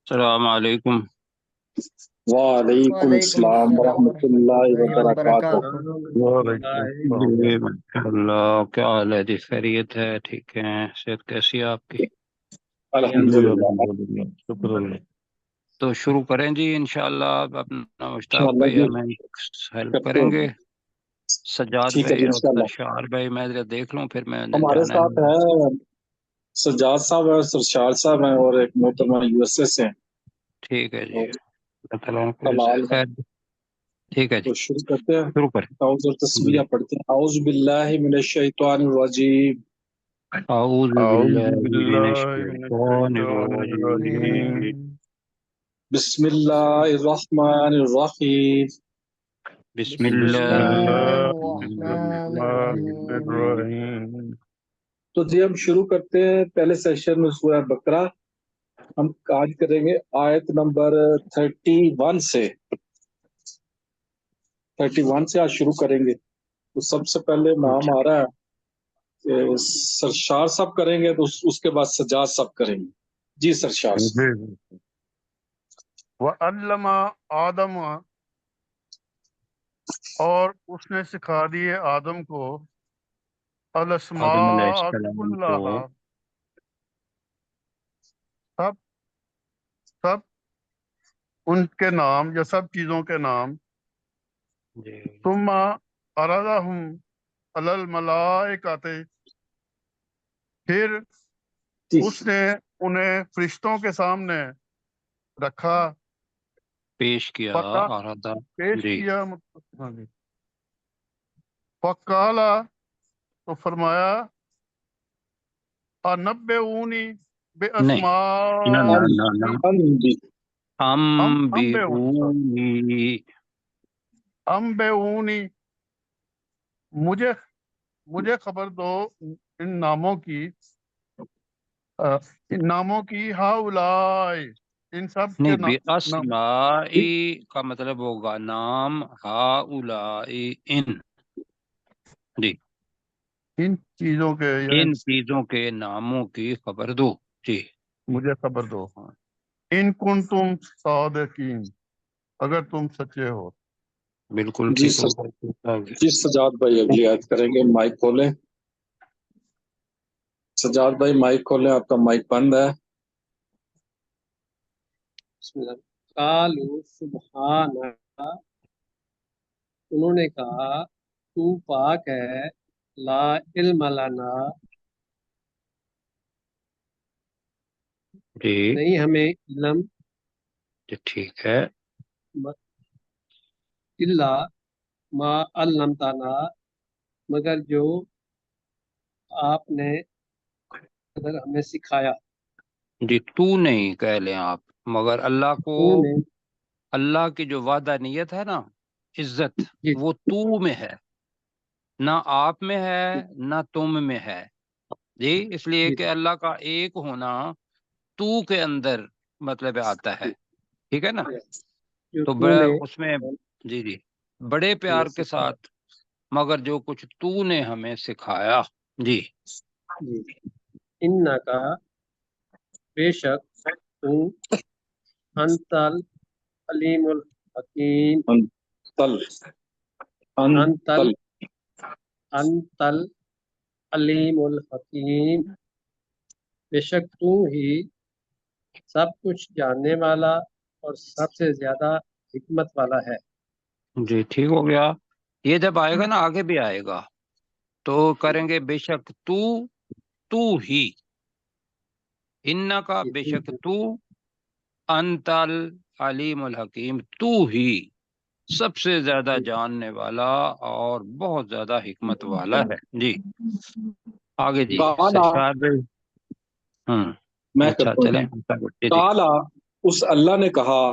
السلام علیکم۔ وعلیکم وعلیکم السلام السلام ورحمۃ اللہ ورحمۃ اللہ وبرکاتہ۔ وبرکاتہ۔ وعلیکم السلام۔ جی ماشاء اللہ، کیا حال ہے جی؟ خیریت ہے؟ ٹھیک ہے؟ صحت کیسی ہے آپ کی؟ الحمد جی للہ الحمدللہ، شکر اللہ۔ تو شروع کریں جی انشاءاللہ۔ آپ اپنا مشتاق انشاءاللہ بھائی جی ہمیں ہیلپ کرتے کریں ہیں گے، جی۔ سجاد ٹھیک ہے جی بھائی اور انشاءاللہ۔ سرشار بھائی۔ میں ذرا دیکھ لوں، پھر میں نے ہمارے جانا ساتھ ہے۔ ہے سجاد صاحب ہے، سرشار صاحب ہیں، اور ایک محترمہ یو ایس اے سے ہیں۔ ٹھیک ہے جی، تو اللہ تعالیٰ ان کو جزائے کمال ہے۔ خیر۔ ٹھیک ہے جی، تو شروع کرتے ہیں، شروع کریں اعوذ اور جی۔ تسمیہ پڑھتے ہیں۔ اعوذ باللہ من الشیطان الرجیم، اعوذ اعوذ باللہ من باللہ من الشیطان الشیطان الرجیم، الرجیم، بسم اللہ الرحمن الرحیم۔ بسم بسم بسم اللہ اللہ اللہ الرحمن الرحمن الرحیم۔ الرحیم۔ تو جی ہم شروع کرتے ہیں پہلے سیشن میں سورہ بقرہ۔ ہم آج کریں گے آیت نمبر 31 سے 31 سے آج شروع کریں گے۔ تو سب سے پہلے نام آ رہا ہے کہ سرشار صاحب کریں گے، تو اس کے بعد سجاد صاحب کریں گے۔ جی سرشار صاحب۔ جی۔ وَعَلَّمَ آدم، اور اس نے سکھا دیے آدم کو آدم علیہ الاسماء السلام کو کلھا، سب سب ان کے نام یا سب چیزوں کے نام، جی ثم عرضہم علی الملائکۃ، پھر جی اس نے انہیں فرشتوں کے سامنے رکھا، پیش کیا پکا اور ادا۔ پیش جی کیا، ہاں جی، فقالا، تو فرمایا انبئونی نہیں، نہ نہ باسماء، نہ نہ، جی انبئونی، انبئونی، مجھے خبر دو ان ناموں کی، ان ناموں کی، ہاؤلائی، ان سب کے نہیں، بے نام، اسمائی کا مطلب ہوگا نام، ہاؤلائی ان، جی ان چیزوں کے یا ان چیزوں کے ناموں کی خبر دو۔ جی مجھے خبر دو، ہاں، ان کنتم صادقین، اگر تم سچے ہو۔ بالکل جی ٹھیک ہوگا۔ جی سجاد بھائی اگلی آیت کریں گے۔ مائک کھولیں سجاد بھائی، مائک کھولیں، آپ کا مائک بند ہے۔ بسم اللہ۔ قالوا سبحانک، انہوں نے کہا تو پاک ہے، لا علم لنا، جی نہیں ہمیں علم، جی ٹھیک ہے۔ الا ما علمتنا، مگر جو آپ نے اگر ہمیں سکھایا، جی تو نہیں کہہ لیں آپ، مگر اللہ کو، تو نے، اللہ کی جو وعدہ نیت ہے نا، عزت، جی وہ تو میں ہے، نہ آپ میں ہے نہ تم میں ہے۔ جی اس لیے جی کہ اللہ کا ایک ہونا تو کے اندر مطلب آتا ہے، ٹھیک ہے نا؟ جو تو تو نے اس میں جی جی بڑے ہمیں پیار کے سکھایا، ساتھ، مگر جو کچھ تو نے ہمیں سکھایا۔ جی جی ان کا، بے شک تو، انتل علیم الحکیم، انتل انتل انتل انتل علیم الحکیم، بے شک تو ہی سب کچھ جاننے والا اور سب سے زیادہ حکمت والا ہے۔ جی ٹھیک ہو گیا۔ یہ جب آئے گا نا، آگے بھی آئے گا، تو کریں گے بے شک تو ہی، ان کا بے شک تو، انتل علیم الحکیم، تو ہی سب سے زیادہ جاننے والا اور بہت زیادہ حکمت والا ہے۔ جی آگے جی کالا، سرشار بھائی۔ میں اچھا کرتا ہوں۔ چلیں جی جی کالا، اس اللہ نے کہا،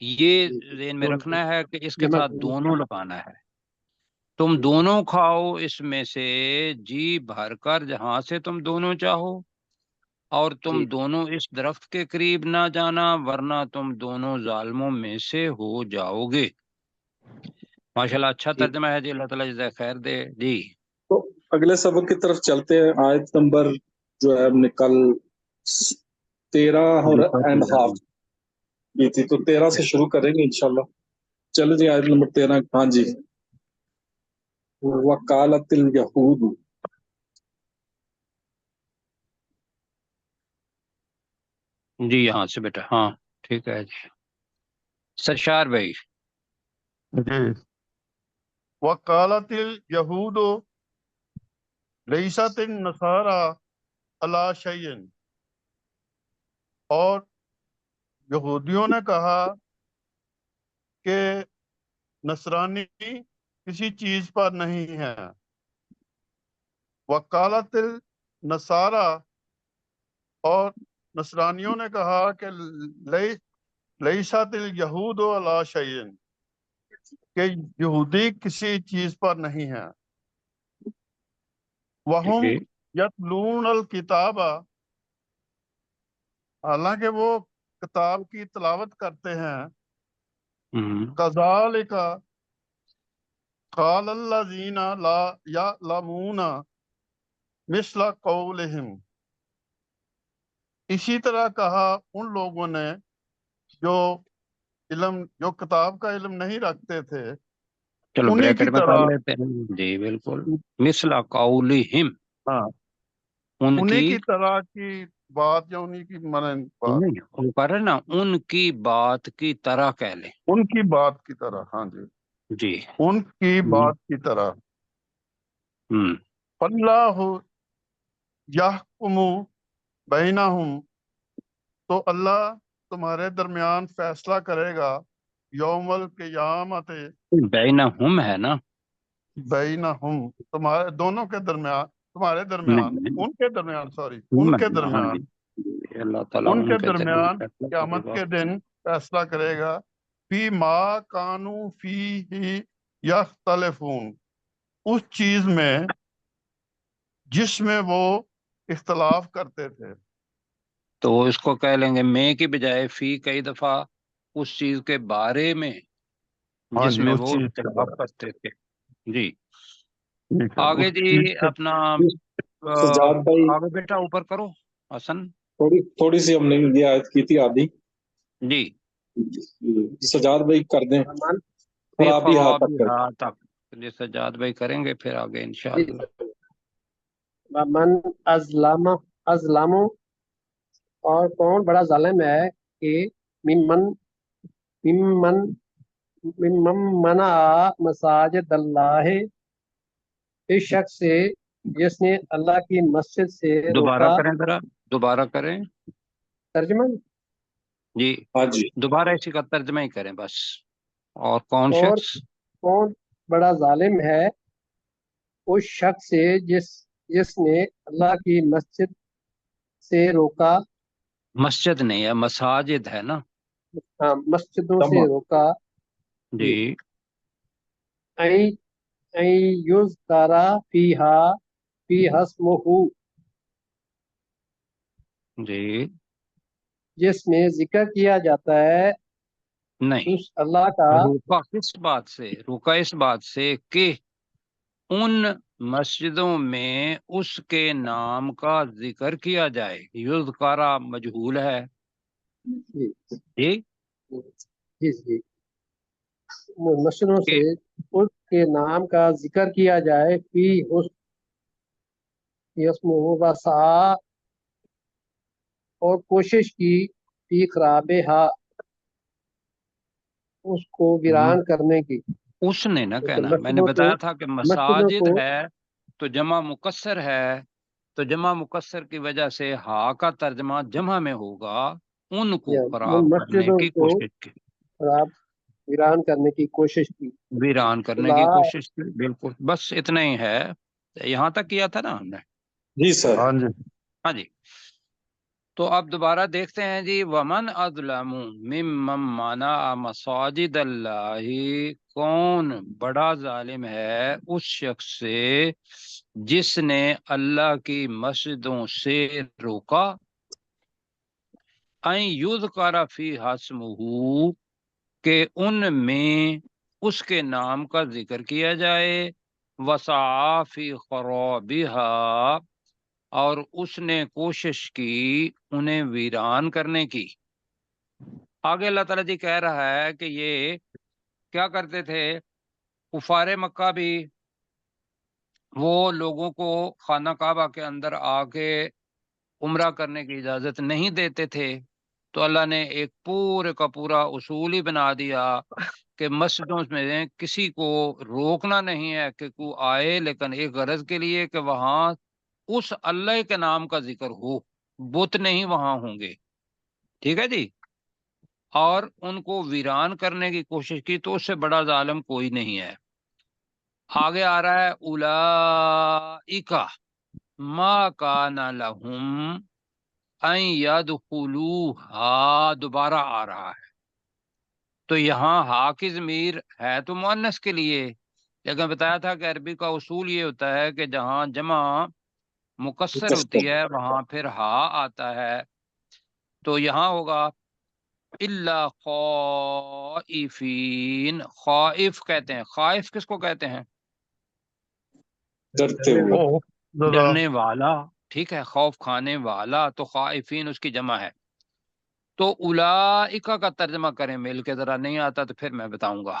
یہ ذہن میں رکھنا ہے کہ اس کے جمع ساتھ دونوں لگانا ہے. تم دونوں کھاؤ اس میں سے جی بھر کر جہاں سے تم دونوں چاہو، اور تم جی دونوں اس درخت کے قریب نہ جانا ورنہ تم دونوں ظالموں میں سے ہو جاؤ گے. ماشاءاللہ اچھا جی ترجمہ ہے جی، اللہ تعالیٰ جزائے خیر دے جی. تو اگلے سبق کی طرف چلتے ہیں. آیت نمبر جو ہے ہم نے کل 13 اور اینڈ ہاف کی تھی، تو 13 سے شروع کریں گے انشاءاللہ. چلو جی آیت نمبر 13. ہاں جی. وقالت الیہود، جی یہاں سے بیٹا، ہاں ٹھیک ہے جی. سرشار بھائی. جی. وقالت الیہود لیست النصارى علی شیء، اور یہودیوں نے کہا کہ نصرانی کسی چیز پر نہیں ہے. وقالت النصارى، اور نصرانیوں نے کہا کہ لیست الیہود علی شیء، کہ یہودی کسی چیز پر نہیں ہے. وہم جی یتلون الکتاب، حالانکہ وہ کتاب کی تلاوت کرتے ہیں. کذالک قال الذین لا یعلمون مثل قولہم، اسی طرح کہا ان لوگوں نے جو کتاب کا علم نہیں رکھتے تھے، چلو انہی کی بریکٹ میں کر طرح. لیتے ہیں جی بالکل. مثل قولہم، ہاں، ان انہی کی کی طرح کی بات، یا انہی کی بات، نہیں وہ کر رہے نا، ان کی بات کی طرح کہہ لیں. ان کی بات کی طرح. ہاں جی، جی. ان کی بات کی طرح. ہم فاللہ یحکم بینہم، تو اللہ تمہارے درمیان فیصلہ کرے گا. یوم القیامت بینہم ہے نا. بینہم، تمہارے دونوں کے درمیان، تمہارے درمیان، نہیں ان کے درمیان، سوری، ہم ان ہے کے نا، ہاں جی. درمیان، اللہ تعالیٰ ان ان کے کے درمیان درمیان فیصلہ کرے قیامت گا. کے دن فیصلہ کرے گا. فی ما کانوا فیہ یختلفون، اس چیز میں جس میں وہ اختلاف کرتے تھے. تو اس کو کہہ لیں گے میں کی بجائے فی کئی دفعہ اس چیز کے بارے میں ہاں جس جی، میں اس وہ چیز کے اختلاف بارے کرتے تھے. جی. میں. ٹھیک ہے، آگے اس جی چیز کے. اپنا سجاد بھائی آگے بیٹا اوپر کرو حسن. تھوڑی سی ہم نے یہ آیت کی تھی آدھی. جی. سجاد بھائی کر دیں، رحمان اور فی آپ بھی ہاتھ تک خوابها تک جی سجاد بھائی کریں گے، پھر آگے جی. انشاءاللہ. ومن ازلم، اور کون بڑا ظالم ہے کہ ممن منع مساجد اللہ، اس شخص سے جس نے اللہ کی مسجد سے دوبارہ روکا. کریں ذرا، دوبارہ کریں ترجمہ. جی. ہاں جی. دوبارہ اسی کا ترجمہ ہی کریں بس. اور کون اور شخص؟ کون بڑا ظالم ہے اس شخص سے جس نے اللہ کی مسجد سے روکا. مسجد نہیں ہے، مساجد ہے نا. ہاں، مسجدوں سے تمام. روکا. جی. جی. یذکر فیہا اسمہ، جی. جس میں ذکر کیا جاتا ہے نہیں، اس اللہ کا. روکا کس بات سے؟ روکا اس بات سے کہ ان مسجدوں میں اس کے نام کا ذکر کیا جائے. یذکارا مجہول ہے. جی جی. جی جی، مسجدوں کہ سے اس کے نام کا ذکر کیا جائے. فی اسمہ وسعی، اور کوشش کی فی خرابہا، اس کو ویران کرنے کی. اس نے نہ کہنا، میں نے مسجدوں کو بتایا تھا کہ مسجدوں مساجد کو ہے تو جمع مکسر ہے، تو جمع مکسر کی وجہ سے ہا کا ترجمہ جمع میں ہوگا. ان کو یا خراب کرنے مسجدوں کی کو کوشش کی، خراب ویران کرنے کی کوشش کی. ویران کرنے کی کوشش کی. بالکل بس اتنا ہی ہے. یہاں تک کیا تھا نا ہم نے. جی سر. ہاں جی. ہاں جی. تو اب دوبارہ دیکھتے ہیں جی، ومن اظلم ممن منع مساجد اللہ، کون بڑا ظالم ہے اس شخص سے جس نے اللہ کی مسجدوں سے روکا، ان یذکر فیہا اسمہ، کہ ان میں اس کے نام کا ذکر کیا جائے، وسعی فی خرابہا، اور اس نے کوشش کی انہیں ویران کرنے کی۔ آگے اللہ تعالیٰ جی کہہ رہا ہے کہ یہ کیا کرتے تھے، کفار مکہ بھی وہ لوگوں کو خانہ کعبہ کے اندر آ کے عمرہ کرنے کی اجازت نہیں دیتے تھے، تو اللہ نے ایک پورے کا پورا اصول ہی بنا دیا کہ مسجدوں میں کسی کو روکنا نہیں ہے کہ کوئی آئے، لیکن ایک غرض کے لیے کہ وہاں اس اللہ کے نام کا ذکر ہو، بت نہیں وہاں ہوں گے، ٹھیک ہے جی۔ اور ان کو ویران کرنے کی کوشش کی، تو اس سے بڑا ظالم کوئی نہیں ہے۔ آگے آ رہا ہے اولئک ما کان لہم ان یدخلوها، دوبارہ آ رہا ہے۔ تو یہاں ہا کی ضمیر ہے تو مؤنث کے لیے، لیکن بتایا تھا کہ عربی کا اصول یہ ہوتا ہے کہ جہاں جمع مکسر ہوتی ہے وہاں پھر ہا آتا ہے، تو یہاں ہوگا الا خائفین، خائف کہتے ہیں، خائف کس کو کہتے ہیں؟ ڈرتے ہوئے، خوف زدہ، ڈرنے والا، ٹھیک ہے، خوف کھانے والا، تو خائفین اس کی جمع ہے۔ تو اولئک کا ترجمہ کریں مل کے، ذرا نہیں آتا تو پھر میں بتاؤں گا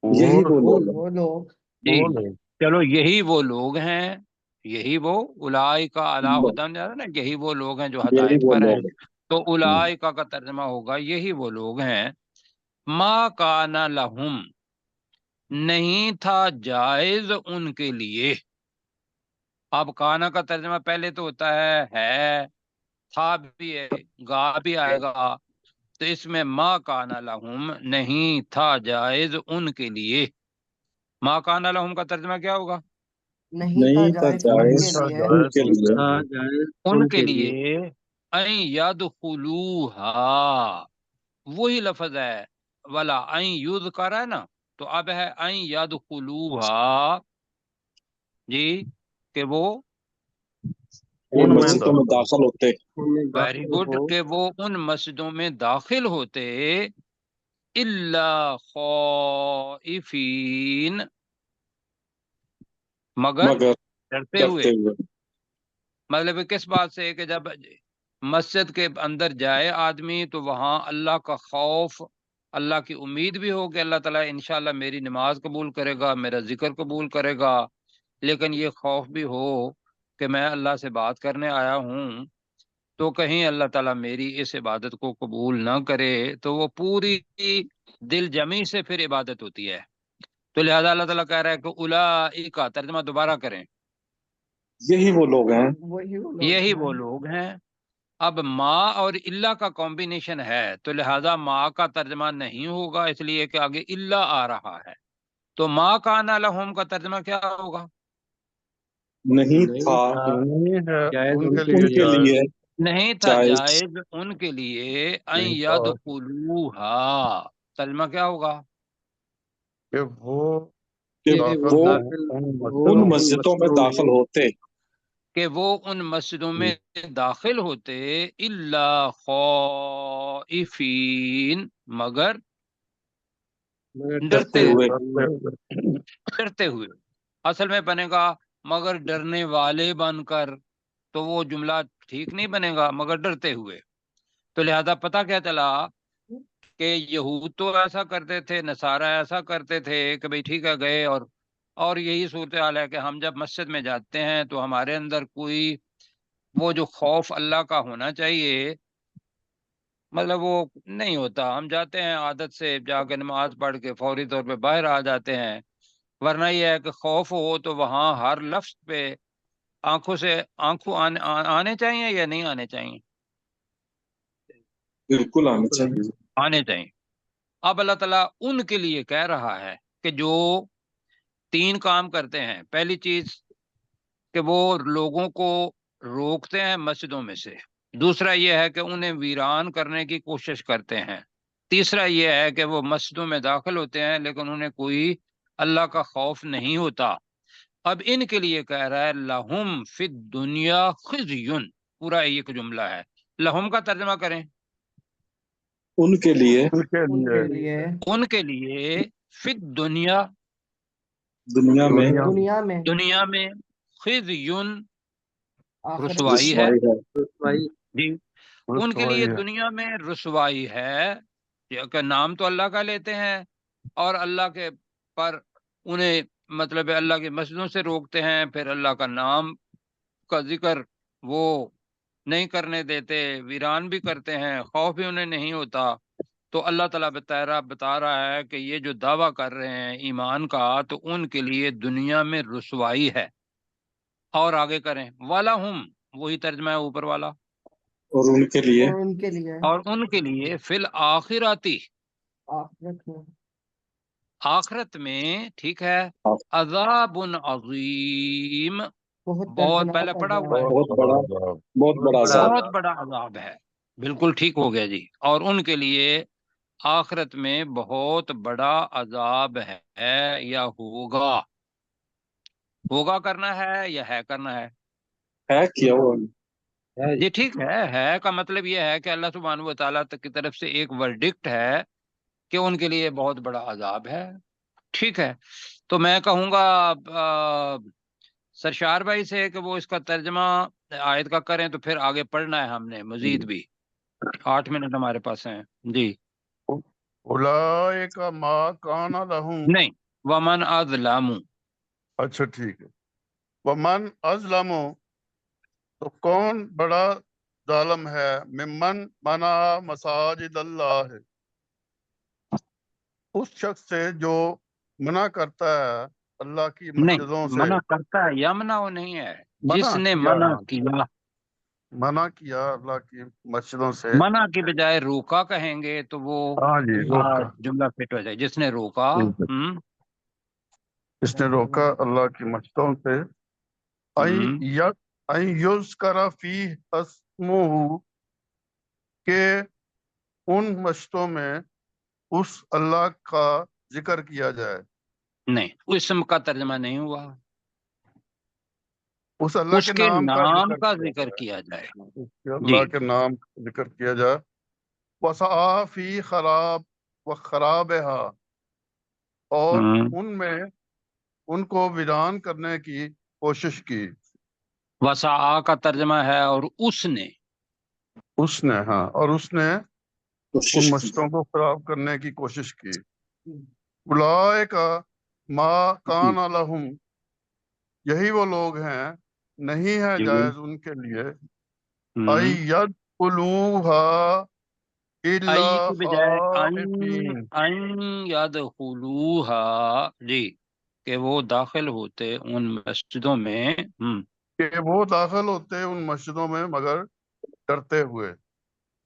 یہی وہ وہ لوگ وہ لوگ جی۔ وہ لوگ چلو یہی وہ لوگ ہیں، یہی وہ اولئک علی ہیں، ہدی، نا یہی وہ لوگ ہیں جو یہی ہدایت وہ پر ہیں، لوگ تو ہیں۔ اولئک کا ترجمہ ہوگا یہی وہ لوگ ہیں، ما کان لہم، نہیں تھا جائز ان کے لیے۔ اب کانا کا ترجمہ پہلے تو ہوتا ہے، تھا بھی ہے، گا بھی آئے گا، تو اس میں ما کان لہم، نہیں تھا جائز ان کے لیے۔ ما کان لہم کا ترجمہ کیا ہوگا؟ نہیں تھا نہیں جائز تھا ان جائز کے ان لیے، کے لیے، ان کے لیے ان یدخلوها، وہی لفظ ہے، ولا ان یذکر ہے نا، تو اب ہے ان یدخلوها جی، کہ وہ وہ ان میں مسجدوں میں داخل داخل ہوتے، ویری گڈ، کہ وہ ان مسجدوں میں داخل ہوتے، الا خائفین، مگر مگر ڈرتے ہوئے۔ ڈرتے ہوئے۔ مطلب کس بات سے؟ کہ جب مسجد کے اندر جائے آدمی تو وہاں اللہ کا خوف، اللہ کی امید بھی ہو کہ اللہ تعالیٰ انشاءاللہ میری نماز قبول کرے گا، میرا ذکر قبول کرے گا، لیکن یہ خوف بھی ہو کہ میں اللہ سے بات کرنے آیا ہوں تو کہیں اللہ تعالیٰ میری اس عبادت کو قبول نہ کرے، تو وہ پوری دل جمی سے پھر عبادت ہوتی ہے۔ تو لہذا اللہ تعالیٰ کہہ رہا ہے کہ اولئک، ترجمہ دوبارہ کریں، یہی وہ لوگ ہیں، یہی وہ لوگ ہیں۔ اب ما اور اللہ کا کمبینیشن ہے، تو لہذا ما کا ترجمہ نہیں ہوگا، اس لیے کہ آگے اللہ آ رہا ہے، تو ما کان لہم کا ترجمہ کیا ہوگا؟ نہیں تھا نہیں ہے ان کے ان لیے کے جائز، لیے نہیں تھا جائز جائز ان کے لیے ان نہیں تھا یدخلوها، ترجمہ کیا ہوگا؟ کہ وہ کہ داخل وہ ہوں ان ان مسجدوں میں داخل ہوتے، کہ وہ ان مسجدوں میں داخل ہوتے، الا خائفین، مگر ڈرتے ہوئے، ڈرتے ہوئے، اصل میں بنے گا مگر ڈرنے والے بن کر، تو وہ جملہ ٹھیک نہیں بنے گا، مگر ڈرتے ہوئے۔ تو لہذا پتہ کیا چلا کہ یہود تو ایسا کرتے تھے، نصارہ ایسا کرتے تھے کہ بھئی ٹھیک ہے گئے، اور یہی صورتحال ہے کہ ہم جب مسجد میں جاتے ہیں تو ہمارے اندر کوئی وہ جو خوف اللہ کا ہونا چاہیے، مطلب وہ نہیں ہوتا، ہم جاتے ہیں عادت سے جا کے نماز پڑھ کے فوری طور پہ باہر آ جاتے ہیں، ورنہ یہ ہے کہ خوف ہو تو وہاں ہر لفظ پہ آنکھوں آنے چاہیے یا نہیں آنے چاہیے؟ بالکل آنے چاہیے۔ آنے چاہیے۔ اب اللہ تعالیٰ ان کے لیے کہہ رہا ہے کہ جو 3 کام کرتے ہیں۔ پہلی چیز کہ وہ لوگوں کو روکتے ہیں مسجدوں میں سے، دوسرا یہ ہے کہ انہیں ویران کرنے کی کوشش کرتے ہیں، تیسرا یہ ہے کہ وہ مسجدوں میں داخل ہوتے ہیں لیکن انہیں کوئی اللہ کا خوف نہیں ہوتا۔ اب ان کے لیے کہہ رہا ہے لہم فی الدنیا خزیٌ، پورا ایک جملہ ہے، لہم کا ترجمہ کریں، ان کے لیے ان کے ان کے لیے لیے ان کے لیے فی الدنیا، دنیا میں دنیا میں دنیا میں، خزیٌ آخرت رسوائی ہے، رسوائی ہے، جی ان کے لیے رسوائی ہے۔ دنیا میں رسوائی ہے، کہ نام تو اللہ کا لیتے ہیں اور اللہ کے پر انہیں مطلب ہے اللہ کی مسجدوں سے روکتے ہیں، پھر اللہ کا نام کا ذکر وہ نہیں کرنے دیتے، ویران بھی کرتے ہیں، خوف بھی انہیں نہیں ہوتا۔ تو اللہ تعالیٰ بتا رہا ہے کہ یہ جو دعویٰ کر رہے ہیں ایمان کا، تو ان کے لیے دنیا میں رسوائی ہے۔ اور آگے کریں وَلَهُمْ، وہی ترجمہ ہے اوپر والا، اور ان کے لیے اور ان کے لیے اور ان کے لیے فی الآخراتی، آخرت میں آخرت میں، ٹھیک ہے، عذاب عظیم، بہت بہت دردناک پہلے پڑا ہوا ہے، بہت بڑا بہت بڑا عذاب، بہت بڑا عذاب ہے، بالکل ٹھیک ہو گیا جی، اور ان کے لیے آخرت میں بہت بڑا عذاب ہے یا ہوگا، ہوگا کرنا ہے یا ہے کرنا ہے، کیا ہوا جی ٹھیک ہے کا مطلب یہ ہے کہ اللہ سبحانہ و تعالیٰ کی طرف سے ایک ورڈکٹ ہے کہ ان کے لیے بہت بڑا عذاب ہے، ٹھیک ہے۔ تو میں کہوں گا سرشار بھائی سے کہ وہ اس کا ترجمہ آیت کا کریں، تو پھر آگے پڑھنا ہے ہم نے مزید بھی، 8 منٹ ہمارے پاس ہیں جی۔ اولئک ما کان لہم، نہیں، ومن اظلم، اچھا ٹھیک ہے، ومن ازلم، تو کون بڑا ظالم ہے، ممن منع مساجد اللہ، اس شخص سے جو منع کرتا ہے اللہ کی نہیں مسجدوں سے، منع کرتا ہے، یمنع وہ نہیں ہے، جس منع نے کیا منع کیا، منع کیا اللہ کی مسجدوں سے، منع کی بجائے روکا کہیں گے تو وہ ہاں جی روکا، جملہ فٹ ہو جائے، جس نے روکا، جس نے روکا اللہ کی مسجدوں سے، این یذکر فیہ اسمہ، کہ ان مسجدوں میں اس اللہ کا ذکر کیا جائے، نہیں، اسم کا ترجمہ نہیں ہوا، اس اللہ اس کے کے نام کا نام ذکر کا کیا ذکر جائے، کیا جائے، اس کے جی اللہ کے نام کا ذکر کیا جائے، وسعی فی خراب و خرابہا، اور ہم، ان میں ان کو ویران کرنے کی کوشش کی، وسعا کا ترجمہ ہے اور اس نے، اس نے، ہاں، اور اس نے کوشش ان کی۔ مسجدوں کو خراب کرنے کی کوشش کی۔ اولئک ما کان لہم، یہی وہ لوگ ہیں، نہیں ہے جی جائز ان کے لیے، ہم، یدخلوہا الا ای کی بجائے خائفین، ان یدخلوہا، جی کہ وہ داخل ہوتے ان مسجدوں میں، کہ وہ داخل ہوتے ان مسجدوں میں مگر ڈرتے ہوئے،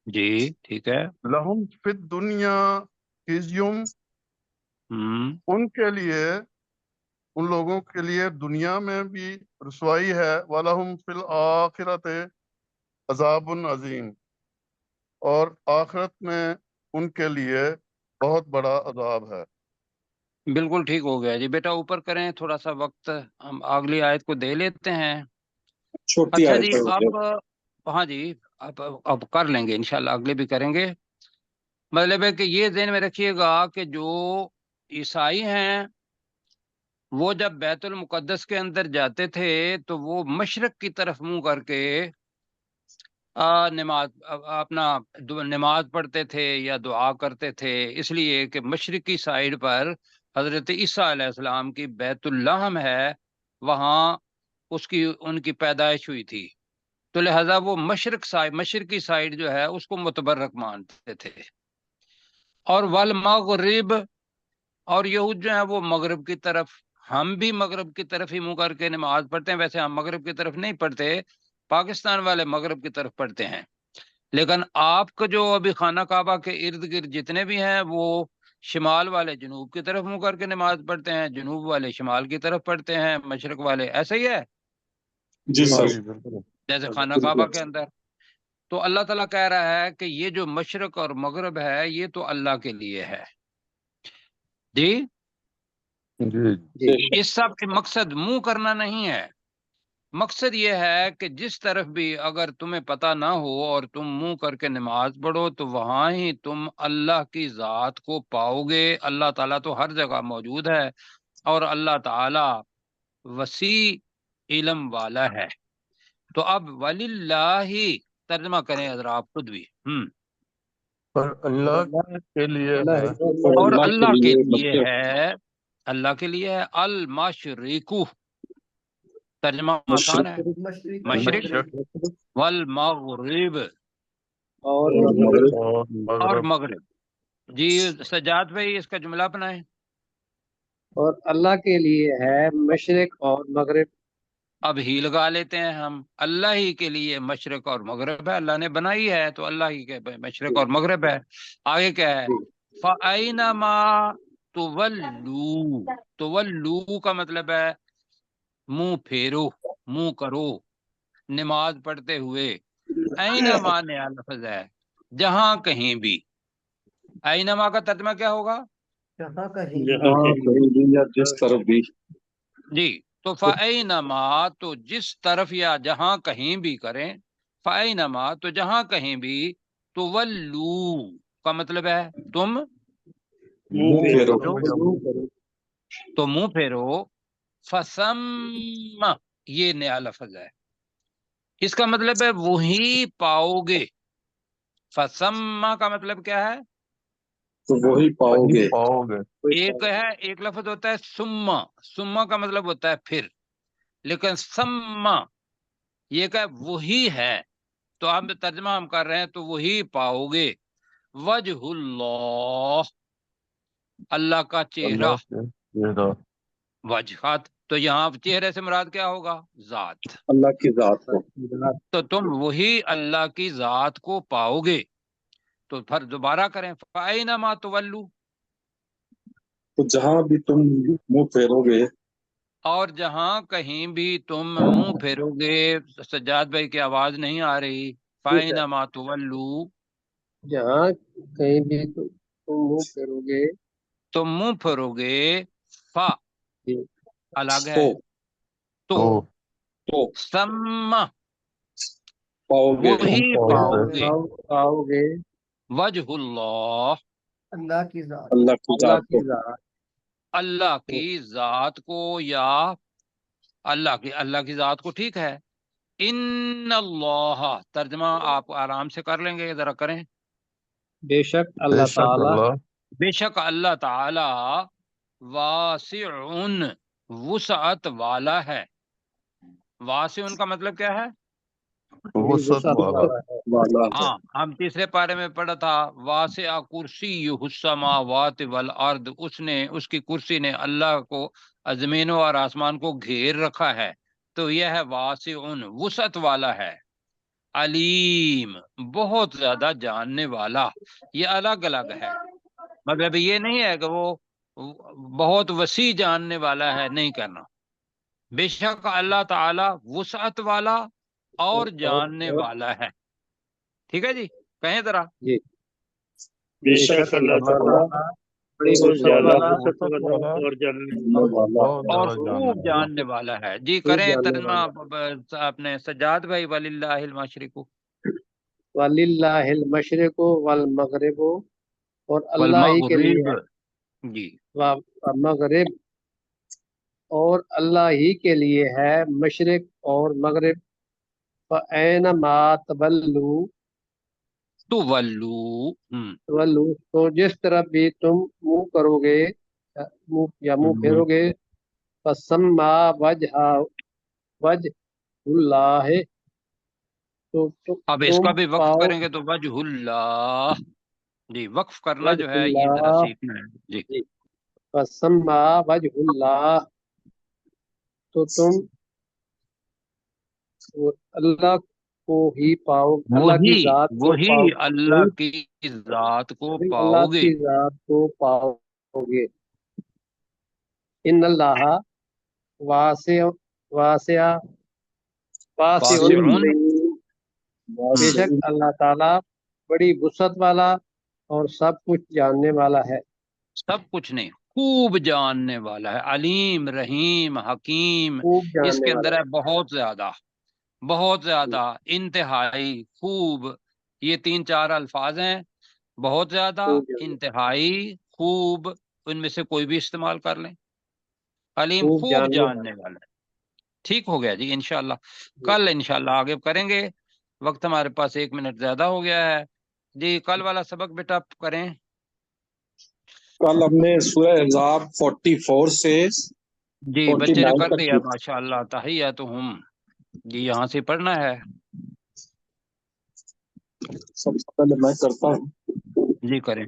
جی ٹھیک ہے، لہم فی الدنیا خزیٌ، ہم، ان کے لیے، ان لوگوں کے لیے دنیا میں بھی رسوائی ہے، وَلَهُمْ فِي الْآخِرَةِ عذاب عظیم، اور آخرت میں ان کے لیے بہت بڑا عذاب ہے۔ بالکل ٹھیک ہو گیا جی بیٹا، اوپر کریں تھوڑا سا وقت، ہم اگلی آیت کو دے لیتے ہیں۔ چھوٹی اچھا آیت جی، ہے، ہاں جی، اب کر لیں گے انشاءاللہ، اگلے بھی کریں گے۔ مطلب ہے کہ یہ ذہن میں رکھیے گا کہ جو عیسائی ہیں وہ جب بیت المقدس کے اندر جاتے تھے تو وہ مشرق کی طرف منہ کر کے نماز پڑھتے تھے یا دعا کرتے تھے، اس لیے کہ مشرقی سائیڈ پر حضرت عیسیٰ علیہ السلام کی بیت اللحم ہے، وہاں ان کی پیدائش ہوئی تھی، تو لہذا وہ مشرقی سائیڈ جو ہے اس کو متبرک مانتے تھے۔ اور والمغرب، اور یہود جو ہیں وہ مغرب کی طرف، ہم بھی مغرب کی طرف ہی منہ کر کے نماز پڑھتے ہیں، ویسے ہم مغرب کی طرف نہیں پڑھتے، پاکستان والے مغرب کی طرف پڑھتے ہیں، لیکن آپ کا جو ابھی خانہ کعبہ کے ارد گرد جتنے بھی ہیں وہ شمال والے جنوب کی طرف منہ کر کے نماز پڑھتے ہیں، جنوب والے شمال کی طرف پڑھتے ہیں، مشرق والے، ایسا ہی ہے جی ہاں سر، جی بالکل، جیسے خانہ کعبہ کے اندر. تو اللہ تعالیٰ کہہ رہا ہے کہ یہ جو مشرق اور مغرب ہے یہ تو اللہ کے لیے ہے. جی جی اس سب کے مقصد منہ کرنا نہیں ہے. مقصد یہ ہے کہ جس طرف بھی اگر تمہیں پتہ نہ ہو اور تم منہ کر کے نماز پڑھو تو وہاں ہی تم اللہ کی ذات کو پاؤ گے. اللہ تعالیٰ تو ہر جگہ موجود ہے اور اللہ تعالیٰ وسیع علم والا ہے. تو اب وللہ ترجمہ کریں حضرات آپ خود بھی. پر اللہ کے لیے اللہ ہے اور اور اللہ اللہ کے لیے مشرق ہے، اللہ کے لیے ہے المشرق. ترجمہ آسان ہے، مشرق مشرق مشرق والمغرب اور اور مغرب. اور اور مغرب. مغرب. جی سجاد بھائی اس کا جملہ اپنائیں. اور اللہ کے لیے ہے مشرق اور مغرب. اب ہی لگا لیتے ہیں ہم، اللہ ہی کے لیے مشرق اور مغرب ہے، اللہ نے بنائی ہے تو اللہ ہی کے مشرق اور مغرب ہے. آگے کیا ہے؟ فَأَيْنَمَا تُوَلُّوا، تولو کا مطلب ہے منہ پھیرو، منہ کرو نماز پڑھتے ہوئے. اینما نیا لفظ ہے، جہاں کہیں بھی. اینما کا ترجمہ کیا ہوگا؟ جہاں کہیں جہاں کہیں بھی یا جس طرف بھی. جی تو فَأَيْنَمَا تو جس طرف یا جہاں کہیں بھی کریں، فَأَيْنَمَا تو جہاں کہیں بھی، تولو کا مطلب ہے تم منہ پھیرو. تو منہ پھیرو. فَثَمَّ یہ نیا لفظ ہے، اس کا مطلب ہے وہی پاؤ گے. فَثَمَّ کا مطلب کیا ہے؟ تو وہی پاؤ گے. پاؤ گے. ایک لفظ ہوتا ہے سما، سما کا مطلب ہوتا ہے پھر، لیکن سما یہ کہ وہی ہے. تو ہم ترجمہ ہم کر رہے ہیں تو وہی پاؤ گے. وجہ اللہ، اللہ کا چہرہ. اللہ کے چہرہ. وجہت تو یہاں چہرے سے مراد کیا ہوگا؟ ذات. اللہ کی ذات کو. تو تم وہی اللہ کی ذات کو پاؤ گے. تو پھر دوبارہ کریں فَأَيْنَمَا تُوَلُّوا، تو جہاں بھی تم منہ پھیرو گے. اور جہاں کہیں بھی تم منہ پھیرو گے. سجاد بھائی کی آواز نہیں آ رہی. فَأَيْنَمَا تُوَلُّوا جہاں کہیں بھی تم منہ پھیرو گے. تم منہ پھیرو گے. فا جی. الگ ہے، تو تو تو سم پاؤ گے. وہی پاؤ گے. پاؤ گے وجہ اللہ، اللہ کی ذات. اللہ کی اللہ ذات کی کو. ذات. اللہ کی ذات کو، یا اللہ کی ذات کو. ٹھیک ہے. ان اللہ ترجمہ آپ آرام سے کر لیں گے، ذرا کریں. بے شک بے اللہ شک تعالی اللہ بے شک اللہ تعالی واسع وسعت والا ہے. واسع کا مطلب کیا ہے؟ وسعت والا. والا. ہاں ہم تیسرے پارے میں پڑھا تھا واسع کرسی السماوات والارض. اس کی کرسی نے اللہ کو، زمینوں اور آسمان کو گھیر رکھا ہے. تو یہ ہے واسع، وسعت والا ہے. علیم بہت زیادہ جاننے والا. یہ الگ الگ ہے، مطلب یہ نہیں ہے کہ وہ بہت وسیع جاننے والا ہے، نہیں کرنا. بے شک اللہ تعالی وسعت والا اور جاننے والا ہے. ٹھیک ہے جی، کہیں ذرا. جی. بے شک اللہ تعالیٰ بڑی بہت وسعت زیادہ والا وسعت والا جاننے والا بہت اور زیادہ خوب جاننے والا. جاننے والا ہے. جی خوب کریں جاننے ترجمہ اپنے سجاد بھائی. وللہ المشرق وللہ المشرق والمغرب، اور اللہ ہی کے لیے والمغرب. جی مغرب، اور اللہ ہی کے لیے ہے مشرق اور مغرب. فَأَيْنَمَا تَوَلُّوا تولوا، تو جس طرف بھی تم منہ کرو گے یا منہ پھیرو گے. فَسَمَّا وجہ اللہ، تو اب اس کا تم بھی وقف پاؤ کریں گے تو وجہ اللہ. جی وقف کرنا وجہ جو ہے یہ ذرا اللہ. سیکھنا ہے. جی جی. فَسَمَّا وجہ اللہ، تو تم اللہ کو ہی پاؤ، اللہ کی ذات کو وہی پاؤ، اللہ کی ذات کو وہی پاؤ اللہ گے. کی ذات کو پاؤ گے. ان اللہ واسع واسع واسع واسعون بے شک اللہ تعالیٰ بڑی وسعت والا اور سب کچھ جاننے والا ہے. سب کچھ نہیں، خوب جاننے والا ہے، علیم رحیم حکیم، خوب اس جاننے کے اندر والا ہے بہت زیادہ، بہت زیادہ، انتہائی، خوب، یہ 3-4 الفاظ ہیں، بہت زیادہ، خوب جاننے انتہائی، خوب، ان میں سے کوئی بھی استعمال کر لیں، علیم خوب خوب جاننے جاننے والا ہے. ٹھیک ہو گیا جی، انشاءاللہ کل انشاءاللہ آگے کریں گے، وقت ہمارے پاس 1 منٹ زیادہ ہو گیا ہے جی. کل والا سبق بیٹا کریں. کل ہم نے سورہ احزاب 44 سے جی بچے نے 49 کر تک دیا کی. ماشاءاللہ، تحیاتہم، جی یہاں سے پڑھنا ہے. سب سے پہلے میں کرتا ہوں. جی کریں.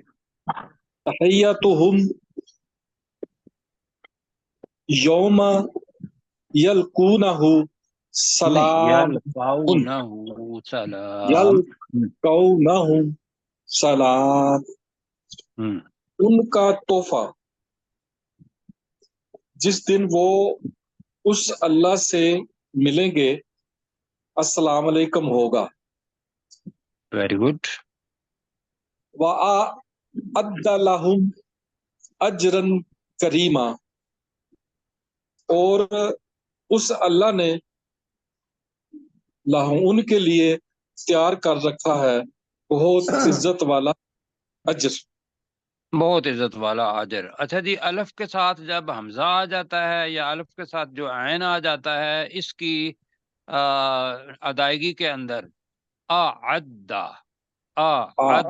تحیتہم یوم یلقونہ نہیں، سلام، یلقونہ سلام. یلقونہ سلام، ہم، ان کا تحفہ جس دن وہ اس اللہ سے ملیں گے السلام علیکم ہوگا. Very good. وَأَعَدَّ لَهُمْ أَجْرًا کریما، اور اس اللہ نے ان کے لیے تیار کر رکھا ہے بہت عزت والا اجر. بہت عزت والا اجر. اچھا جی، الف کے ساتھ جب حمزہ آ جاتا ہے یا الف کے ساتھ جو عین آ جاتا ہے، اس کی ادائیگی کے اندر اعد، اعد،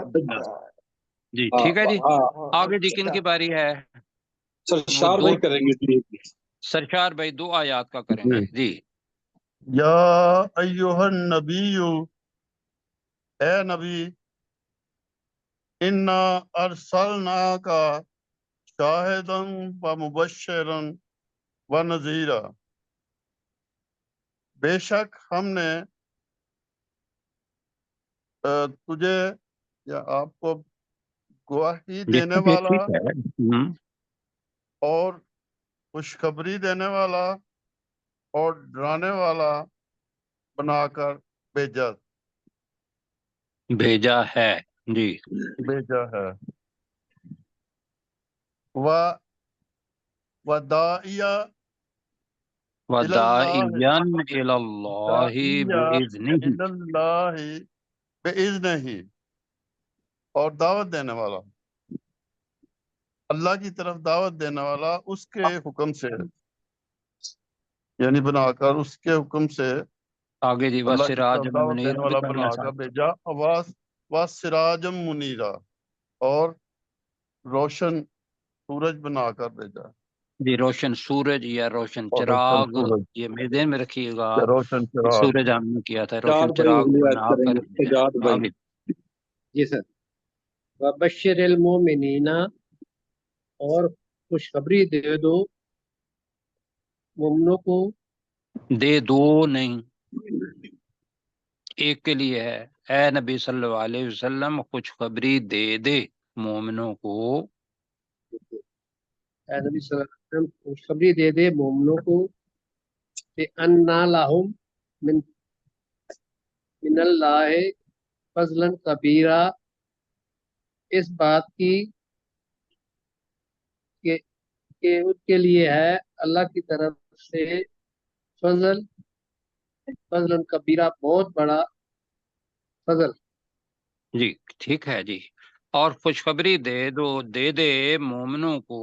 جی ٹھیک ہے جی. آگے جی کن کی باری ہے؟ وہ سرشار دو، بھائی کریں گے جی. سرشار بھائی 2 آیات کا کریں گے جی. یا ایوہ النبی، اے نبی، انا ارسلناک شاہدا و مبشرا و نذیرا، بے شک ہم نے تجھے یا آپ کو گواہی دینے لکھیں گے والا ٹھیک ہے. ہم، اور خوشخبری دینے والا اور ڈرانے والا بنا کر بھیجا بھیجا ہے جی. ہے. وداعیا وداعیاً الاللہ، اللہ داعیا بإذنہ. الاللہ بإذنہ، اور دعوت دینے والا، اللہ کی طرف دعوت دینے والا اس کے حکم سے، یعنی بنا کر اس کے حکم سے آگے جی، اللہ کی وسراج طرف دعوت منیر دینے بھی والا کرنا بنا کر ساتھ. بھیجا. وَسِرَاجًا مُنِیرًا، اور روشن سورج بنا کر بھیجا. جی روشن سورج یا روشن اور روشن چراغ، سورج یہ میرے ذہن میں رکھیے گا. یا روشن چراغ. سورج ہم نے کیا تھا، چار روشن بھائی چراغ اگلی آیت بنا کریں کر گے. بھیجا. سجاد بھائی. آگے جی سر. وبشر المومنین، اور خوشخبری دے دو مومنوں کو. دے دو نہیں، ایک کے لیے ہے. اے نبی صلی اللہ علیہ وسلم خوشخبری دے دے مومنوں کو. اے نبی صلی اللہ علیہ وسلم خوشخبری دے دے مومنوں کو کہ انا لہم من اللہ فضلا کبیرا، اس بات کی کہ ان کے لیے ہے اللہ کی طرف سے فضلا کبیرا، بہت بڑا فضل. جی ٹھیک ہے جی. اور خوشخبری دے دو، دے دے مومنوں کو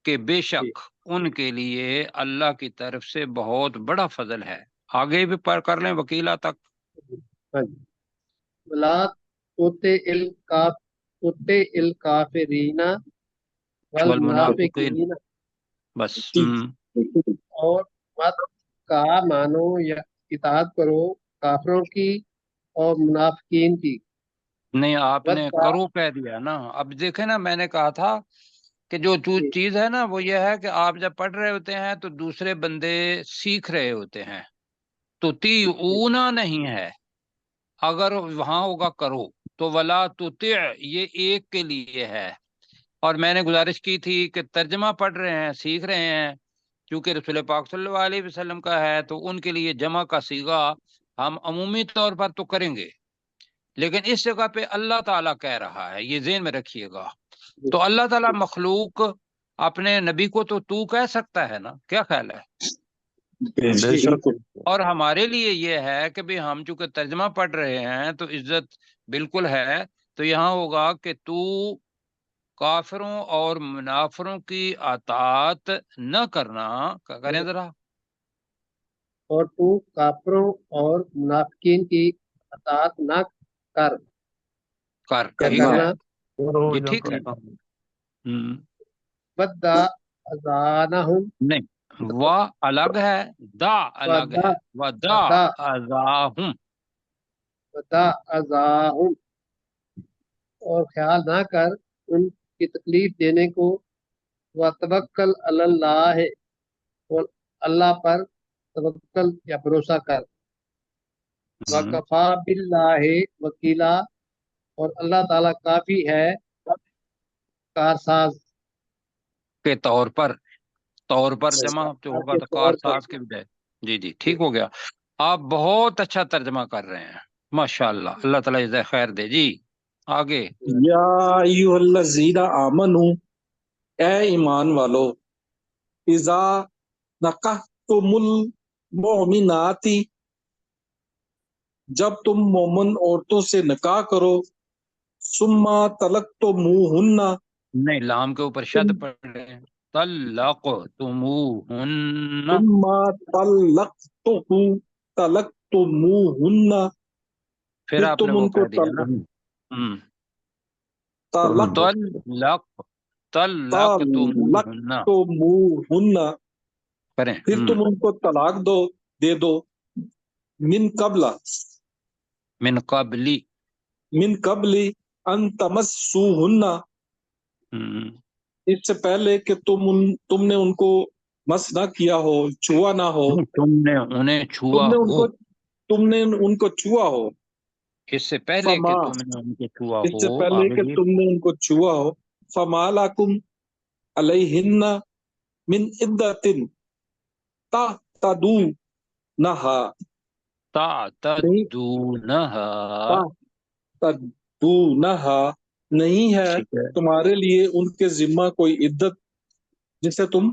کہ بے شک ان کے لیے اللہ کی طرف سے بہت بڑا فضل ہے. آگے بھی پر کر لیں وکیلا تک. ہاں جی. ولا توتے الکافرین والمنافقین، والمنافقین، بس. اور مت کہا مانو یا اطاعت کرو کافروں کی اور منافقین کی. نہیں آپ مت نے کہا، کرو کہہ دیا نا. اب دیکھیں نا، میں نے کہا تھا کہ جو چیز ہے نا وہ یہ ہے کہ آپ جب پڑھ رہے ہوتے ہیں تو دوسرے بندے سیکھ رہے ہوتے ہیں، تو تی اونا نہیں ہے. اگر وہاں ہوگا کرو تو ولا تطع یہ ایک کے لیے ہے. اور میں نے گزارش کی تھی کہ ترجمہ پڑھ رہے ہیں، سیکھ رہے ہیں، چونکہ رسول پاک صلی اللہ علیہ وسلم کا ہے تو ان کے لیے جمع کا صیغہ ہم عمومی طور پر تو کریں گے، لیکن اس جگہ پہ اللہ تعالیٰ کہہ رہا ہے، یہ ذہن میں رکھیے گا۔ تو اللہ تعالیٰ مخلوق اپنے نبی کو تو کہہ سکتا ہے نا، کیا خیال ہے؟ بے شک اور ہمارے لیے یہ ہے کہ بھی ہم چونکہ ترجمہ پڑھ رہے ہیں تو عزت بالکل ہے، تو یہاں ہوگا کہ تو کافروں اور منافروں کی اطاعت نہ کرنا، کریں ذرا، اور تو کافروں اور منافقین کی اطاعت نہ کر یا ٹھیک کرنا، ہے، یہ ٹھیک ہے۔ بددا اذانہم، نہیں، وا الگ ہے، دا الگ ہے، ودا ودا اذاہم، ودا اذاہم، اور خیال نہ کر ان کی تکلیف دینے کو، وتوکل علی اللہ، اور اللہ پر توکل یا بھروسہ کر، وکفا باللہ وکیلا، اور اللہ تعالیٰ کافی ہے کارساز کے طور پر جمع تو ہوگا کے تو طور کار پر۔ ساز کے بجائے، جی جی ٹھیک ہو گیا۔ آپ بہت اچھا ترجمہ کر رہے ہیں، ماشاءاللہ، اللہ تعالیٰ جزائے خیر دے۔ جی آگے، یا ایھا الذین آمنوا، اے ایمان والو، اذا نکحتم المؤمنات، جب تم مومن عورتوں سے نکاح کرو، ثم طلقتموہن، نہیں لام کے اوپر شد پڑھ رہے ہیں، طلقتموہن، ثم طلقتموہن، پھر پھر آپ نے تم وہ ان کو کہہ دیا نا، طلقتموہن طلقتموہن، کریں، پھر تم ان کو طلاق دے دو، من قبل من قبل، ان تمسوہن، اس سے پہلے کہ تم نے ان کو مس نہ کیا ہو، چھوا نہ ہو، تم نے انہیں چھوا ہو، تم نے ان کو چھوا ہو، اس سے پہلے کہ فما، تم نے ان کو چھوا اس ہو، سے پہلے آگے کہ جی، تم نے ان کو چھوا ہو، فما لکم علیہن من عدۃ تعتدونہا، تعتدونہا، تعتدونہا، نہیں ہے ٹھیک ہے، تمہارے لیے ان کے ذمہ کوئی عدت جسے تم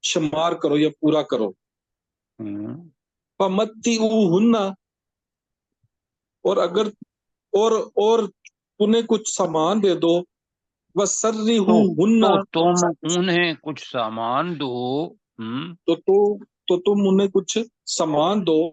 شمار کرو یا پورا کرو، فمتعوہن، اور اگر اور انہیں کچھ سامان دے دو، وسرہوہن، تو تم انہیں کچھ سامان دو، تو تم انہیں کچھ سامان دو،